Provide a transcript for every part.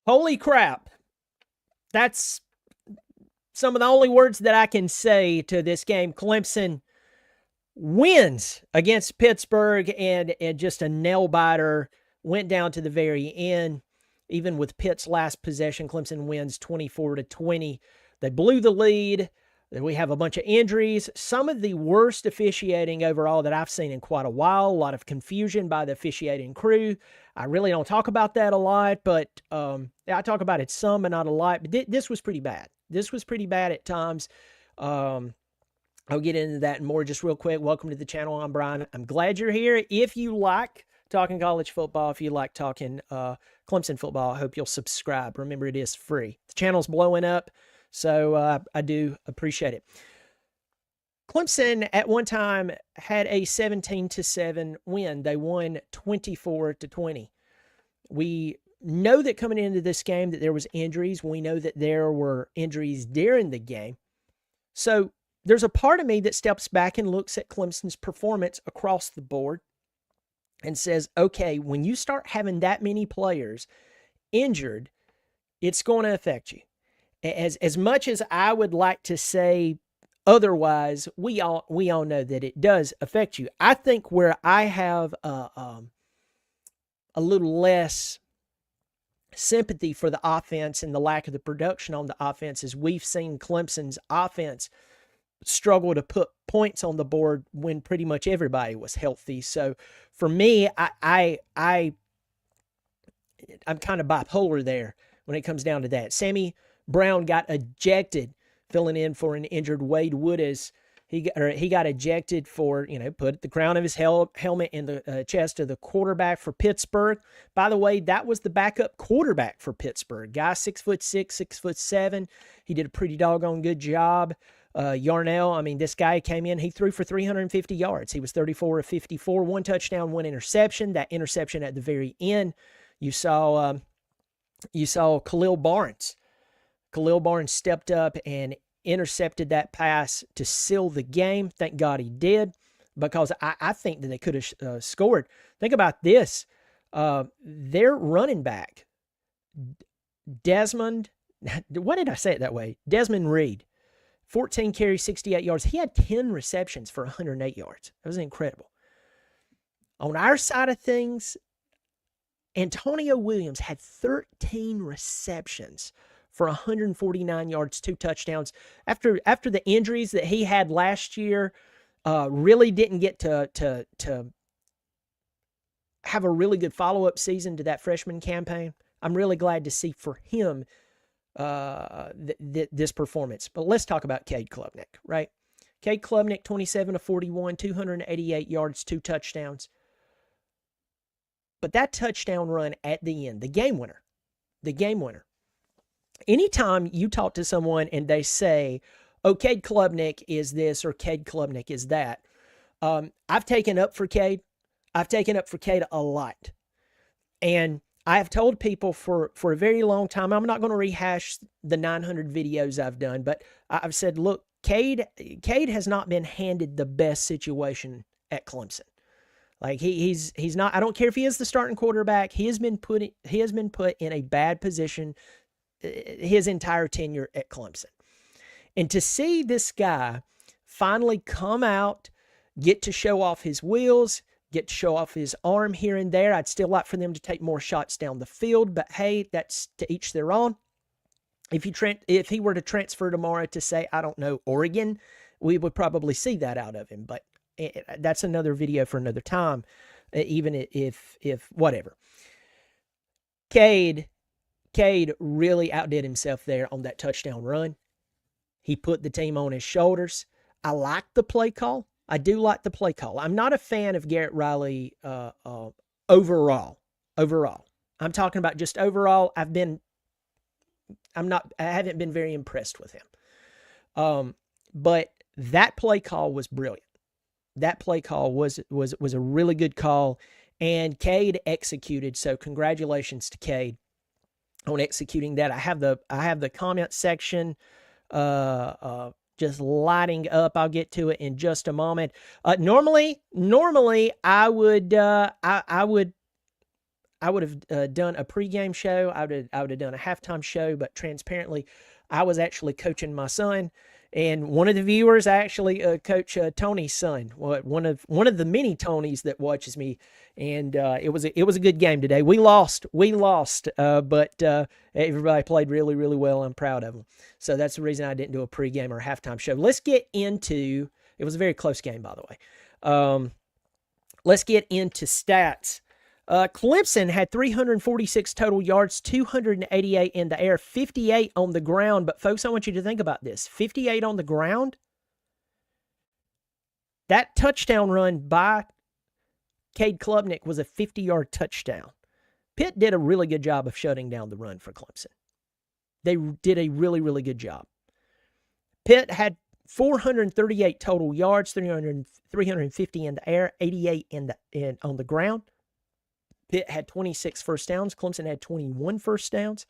Holy crap. That's some of the only words that I can say to this game. Clemson wins against Pittsburgh and just a nail biter. Went down to the very end. Even with Pitt's last possession, Clemson wins 24-20. They blew the lead. We have a bunch of injuries. Some of the worst officiating overall that I've seen in quite a while. A lot of confusion by the officiating crew. I really don't talk about that a lot, but I talk about it some, but not a lot. But this was pretty bad. This was pretty bad at times. I'll get into that and more just real quick. Welcome to the channel. I'm Brian. I'm glad you're here. If you like talking college football, if you like talking Clemson football, I hope you'll subscribe. Remember, it is free. The channel's blowing up, so I do appreciate it. Clemson at one time had a 17-7 win. They won 24-20. We know that coming into this game that there was injuries. We know that there were injuries during the game. So there's a part of me that steps back and looks at Clemson's performance across the board and says, okay, when you start having that many players injured, it's going to affect you. As much as I would like to say otherwise, we all know that it does affect you. I think where I have a little less sympathy for the offense and the lack of the production on the offense is we've seen Clemson's offense struggle to put points on the board when pretty much everybody was healthy. So for me, I'm kind of bipolar there when it comes down to that. Sammy Brown got ejected, filling in for an injured Wade Woodis. He got ejected for, put the crown of his helmet in the chest of the quarterback for Pittsburgh. By the way, that was the backup quarterback for Pittsburgh. Guy 6'6", 6'7". He did a pretty doggone good job. Yarnell, this guy came in, he threw for 350 yards. He was 34 of 54, one touchdown, one interception. That interception at the very end, you saw Khalil Barnes. Khalil Barnes stepped up and intercepted that pass to seal the game. Thank God he did, because I think that they could have scored. Think about this. Their running back, Desmond, why did I say it that way? Desmond Reed. 14 carries, 68 yards. He had 10 receptions for 108 yards. That was incredible. On our side of things, Antonio Williams had 13 receptions for 149 yards, 2 touchdowns. After the injuries that he had last year, really didn't get to have a really good follow-up season to that freshman campaign. I'm really glad to see for him this performance. But let's talk about Cade Klubnik, right? Cade Klubnik, 27 of 41, 288 yards, 2 touchdowns. But that touchdown run at the end, the game winner. Anytime you talk to someone and they say, oh, Cade Klubnik is this or Cade Klubnik is that, I've taken up for Cade. I've taken up for Cade a lot. And I have told people for a very long time, I'm not going to rehash the 900 videos I've done, but I've said, look, Cade has not been handed the best situation at Clemson. Like he's not. I don't care if he is the starting quarterback. He has been put in a bad position his entire tenure at Clemson. And to see this guy finally come out, get to show off his wheels, get to show off his arm here and there. I'd still like for them to take more shots down the field, but hey, that's to each their own. If he were to transfer tomorrow to, say, I don't know, Oregon, we would probably see that out of him. But that's another video for another time, even if whatever. Cade really outdid himself there on that touchdown run. He put the team on his shoulders. I like the play call. I do like the play call. I'm not a fan of Garrett Riley overall. I'm talking about just overall. I haven't been very impressed with him. But that play call was brilliant. That play call was a really good call, and Cade executed. So congratulations to Cade on executing that. I have the comment section just lighting up. I'll get to it in just a moment. Normally I would I would have done a pregame show. I would have done a halftime show, but transparently, I was actually coaching my son. And one of the viewers, I actually coach Tony's son, one of the many Tonys that watches me, and it was a good game today. We lost, but everybody played really, really well. I'm proud of them. So that's the reason I didn't do a pregame or halftime show. Let's get into. It was a very close game, by the way. Let's get into stats. Clemson had 346 total yards, 288 in the air, 58 on the ground. But folks, I want you to think about this. 58 on the ground. That touchdown run by Cade Klubnik was a 50-yard touchdown. Pitt did a really good job of shutting down the run for Clemson. They did a really, really good job. Pitt had 438 total yards, 350 in the air, 88 on the ground. Pitt had 26 first downs. Clemson had 21 first downs.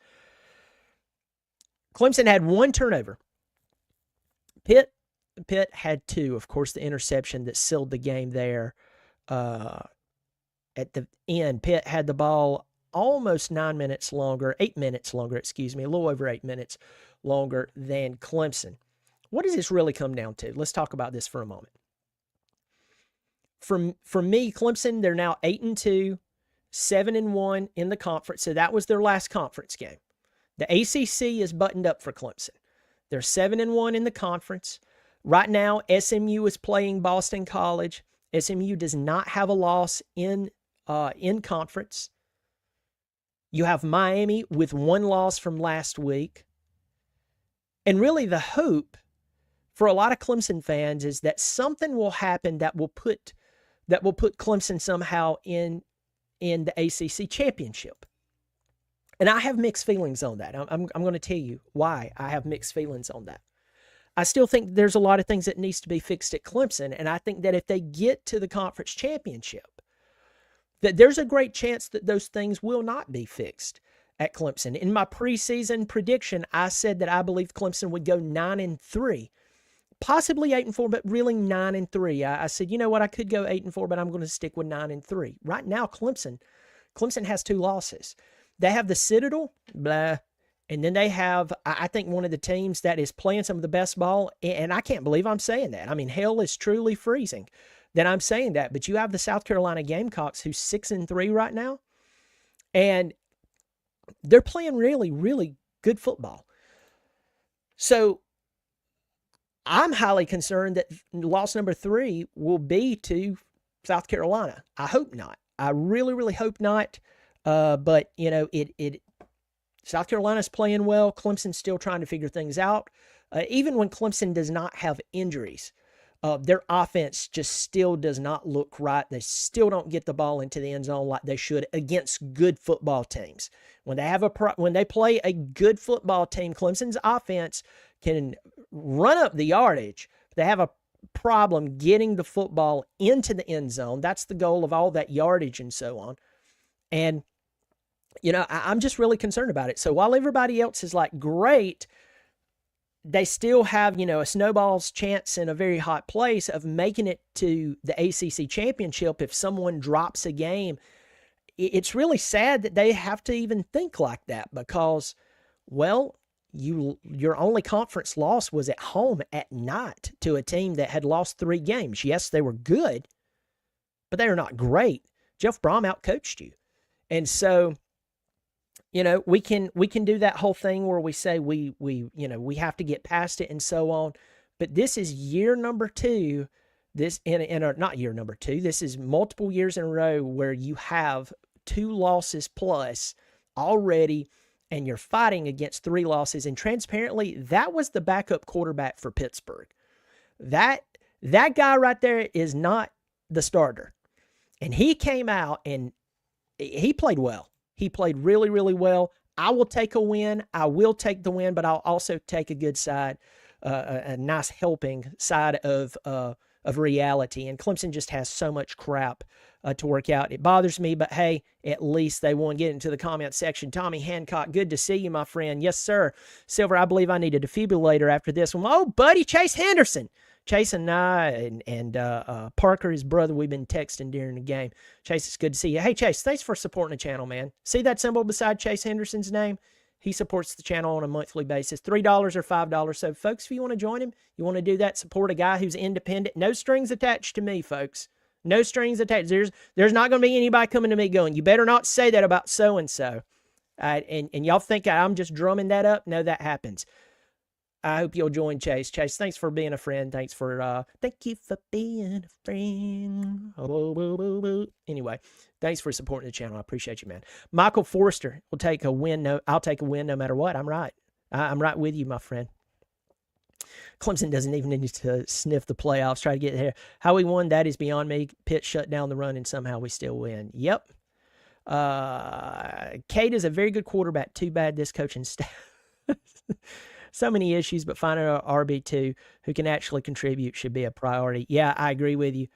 Clemson had one turnover. Pitt had two. Of course, the interception that sealed the game there at the end. Pitt had the ball almost 8 minutes longer, a little over 8 minutes longer than Clemson. What does this really come down to? Let's talk about this for a moment. For me, Clemson, they're now 8-2. 7-1 in the conference. So that was their last conference game. The ACC is buttoned up for Clemson. They're 7-1 in the conference. Right now, SMU is playing Boston College. SMU does not have a loss in conference. You have Miami with one loss from last week. And really the hope for a lot of Clemson fans is that something will happen that will put Clemson somehow in the ACC championship. And I have mixed feelings on that. I'm going to tell you why I have mixed feelings on that. I still think there's a lot of things that needs to be fixed at Clemson, and I think that if they get to the conference championship, that there's a great chance that those things will not be fixed at Clemson. In my preseason prediction, I said that I believe Clemson would go 9-3. Possibly 8-4, but really 9-3. I said, you know what, I could go 8-4, but I'm going to stick with 9-3. Right now, Clemson has two losses. They have the Citadel, blah, and then they have, I think, one of the teams that is playing some of the best ball, and I can't believe I'm saying that. I mean, hell is truly freezing that I'm saying that, but you have the South Carolina Gamecocks, who's 6-3 right now, and they're playing really, really good football. So I'm highly concerned that loss number 3 will be to South Carolina. I hope not. I really, really hope not. But South Carolina's playing well. Clemson's still trying to figure things out. Even when Clemson does not have injuries, their offense just still does not look right. They still don't get the ball into the end zone like they should against good football teams. When they play a good football team, Clemson's offense can run up the yardage. They have a problem getting the football into the end zone. That's the goal of all that yardage and so on. And, I'm just really concerned about it. So while everybody else is like, great, they still have, a snowball's chance in a very hot place of making it to the ACC championship if someone drops a game. It's really sad that they have to even think like that because, well, your only conference loss was at home at night to a team that had lost 3 games. Yes, they were good, but they were not great. Jeff Brom outcoached you. And so, we can do that whole thing where we say we have to get past it and so on. But this is year number 2. Not year number 2. This is multiple years in a row where you have 2 losses plus already, and you're fighting against 3 losses. And transparently, that was the backup quarterback for Pittsburgh. That guy right there is not the starter. And he came out and he played well. He played really, really well. I will take a win. I will take the win, but I'll also take a good side, a nice helping side of reality. And Clemson just has so much crap to work out. It bothers me, but hey, at least they won. Get into the comment section. Tommy Hancock, good to see you, my friend. Yes, sir. Silver, I believe I need a defibrillator after this one. Oh, buddy, Chase Henderson. Chase and I and Parker, his brother, we've been texting during the game. Chase, it's good to see you. Hey, Chase, thanks for supporting the channel, man. See that symbol beside Chase Henderson's name? He supports the channel on a monthly basis, $3 or $5. So, folks, if you want to join him, you want to do that, support a guy who's independent. No strings attached to me, folks. No strings attached. There's not going to be anybody coming to me going, you better not say that about so-and-so. And y'all think I'm just drumming that up? No, that happens. I hope you'll join Chase. Chase, thanks for being a friend. Thank you for being a friend. Anyway, thanks for supporting the channel. I appreciate you, man. Michael Forster will take a win. No, I'll take a win no matter what. I'm right. I'm right with you, my friend. Clemson doesn't even need to sniff the playoffs, try to get there. How we won, that is beyond me. Pitt shut down the run, and somehow we still win. Yep. Cade is a very good quarterback. Too bad this coaching staff. So many issues, but finding an RB2 who can actually contribute should be a priority. Yeah, I agree with you.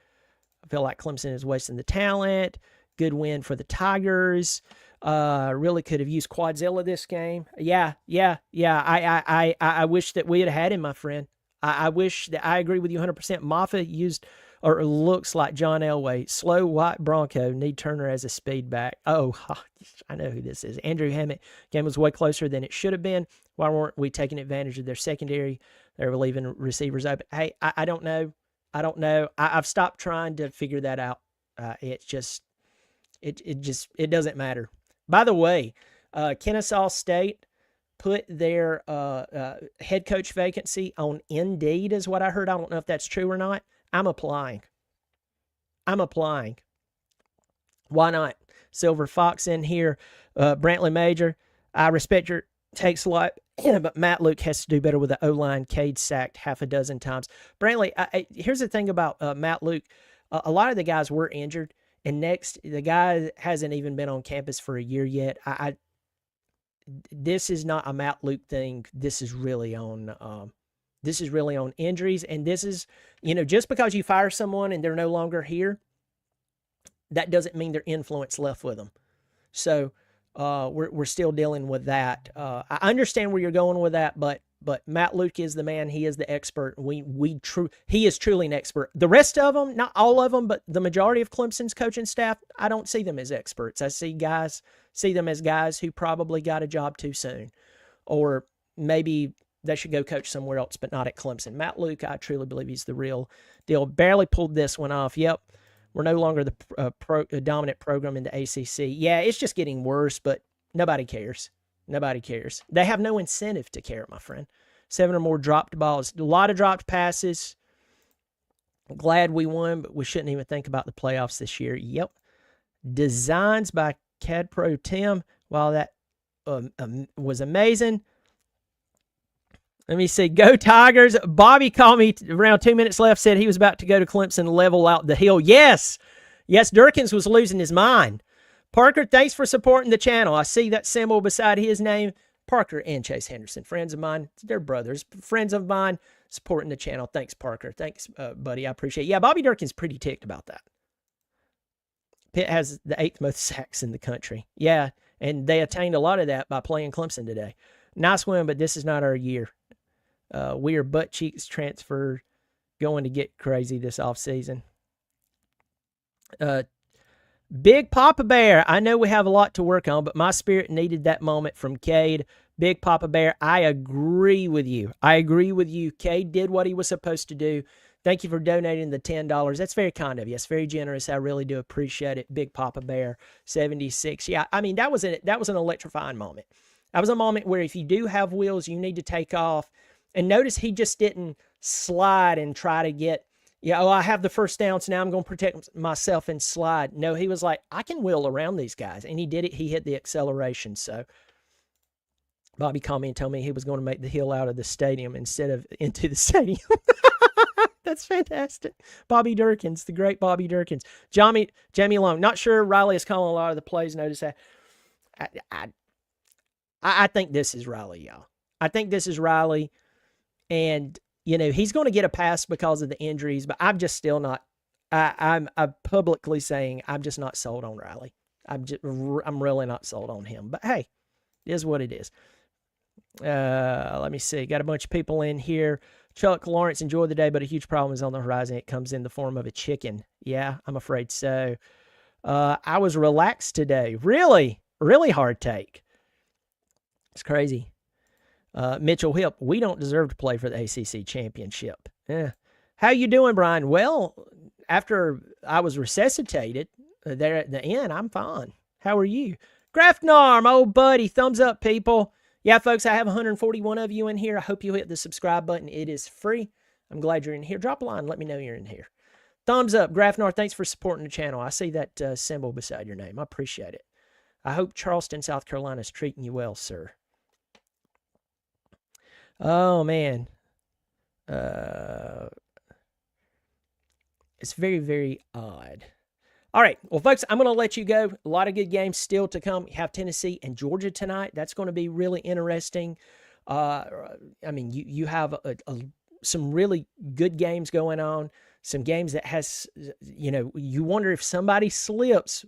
I feel like Clemson is wasting the talent. Good win for the Tigers. Really could have used Quadzilla this game. Yeah. I wish that we had had him, my friend. I wish that I agree with you 100%. Moffa used or looks like John Elway. Slow white Bronco. Need Turner as a speed back. Oh, I know who this is. Andrew Hammett. Game was way closer than it should have been. Why weren't we taking advantage of their secondary? They were leaving receivers open. Hey, I don't know. I've stopped trying to figure that out. It doesn't matter. By the way, Kennesaw State put their head coach vacancy on Indeed is what I heard. I don't know if that's true or not. I'm applying. Why not? Silver Fox in here. Brantley Major, I respect your takes a lot, but Matt Luke has to do better with the O-line. Cade sacked half a dozen times. Brantley, here's the thing about Matt Luke. A lot of the guys were injured, and next, the guy hasn't even been on campus for a year yet. This is not a Matt Luke thing. This is really on injuries, and this is, just because you fire someone and they're no longer here, that doesn't mean their influence left with them. So we're still dealing with that. I understand where you're going with that, but Matt Luke is the man. He is the expert. He is truly an expert. The rest of them, not all of them, but the majority of Clemson's coaching staff, I don't see them as experts. I see them as guys who probably got a job too soon, or maybe they should go coach somewhere else, but not at Clemson. Matt Luke, I truly believe he's the real deal. Barely pulled this one off. Yep. We're no longer the dominant program in the ACC. Yeah, it's just getting worse, but nobody cares. Nobody cares. They have no incentive to care, my friend. 7 or more dropped balls. A lot of dropped passes. I'm glad we won, but we shouldn't even think about the playoffs this year. Yep. Designs by CAD Pro Tim. While that was amazing. Let me see. Go Tigers. Bobby called me around 2 minutes left, said he was about to go to Clemson, level out the hill. Yes, Durkins was losing his mind. Parker, thanks for supporting the channel. I see that symbol beside his name. Parker and Chase Henderson, friends of mine. They're brothers. Friends of mine supporting the channel. Thanks, Parker. Thanks, buddy. I appreciate it. Yeah, Bobby Durkin's pretty ticked about that. Pitt has the 8th most sacks in the country. Yeah, and they attained a lot of that by playing Clemson today. Nice win, but this is not our year. We are butt cheeks transfer going to get crazy this offseason. Big Papa Bear, I know we have a lot to work on, but my spirit needed that moment from Cade. Big Papa Bear, I agree with you. Cade did what he was supposed to do. Thank you for donating the $10. That's very kind of you. It's very generous. I really do appreciate it. Big Papa Bear, 76. Yeah, I mean, that was an electrifying moment. That was a moment where if you do have wheels, you need to take off. And notice he just didn't slide and try to get, I have the first down, so now I'm going to protect myself and slide. No, he was like, I can wheel around these guys. And he did it. He hit the acceleration. So Bobby called me and told me he was going to make the hill out of the stadium instead of into the stadium. That's fantastic. Bobby Durkins, the great Bobby Durkins. Jamie Long, not sure Riley is calling a lot of the plays. Notice that. I think this is Riley, y'all. I think this is Riley. And, he's going to get a pass because of the injuries, but I'm just still not. I'm publicly saying I'm just not sold on Riley. I'm really not sold on him. But hey, it is what it is. Let me see. Got a bunch of people in here Chuck Lawrence, enjoy the day, but a huge problem is on the horizon. It comes in the form of a chicken. Yeah, I'm afraid so. I was relaxed today. Really, really hard take. It's crazy. Mitchell Hipp, we don't deserve to play for the ACC championship. Yeah. How you doing, Brian? Well, after I was resuscitated there at the end, I'm fine. How are you? Grafnarm, old buddy, thumbs up, people. Yeah, folks, I have 141 of you in here. I hope you hit the subscribe button. It is free. I'm glad you're in here. Drop a line. Let me know you're in here. Thumbs up. Grafnar, thanks for supporting the channel. I see that symbol beside your name. I appreciate it. I hope Charleston, South Carolina is treating you well, sir. Oh, man. It's very, very odd. All right. Well, folks, I'm going to let you go. A lot of good games still to come. You have Tennessee and Georgia tonight. That's going to be really interesting. I mean, you have some really good games going on. Some games that has, you wonder if somebody slips,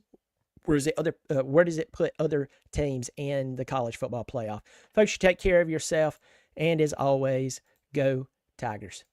where does it put other teams in the college football playoff? Folks, you take care of yourself. And as always, go Tigers.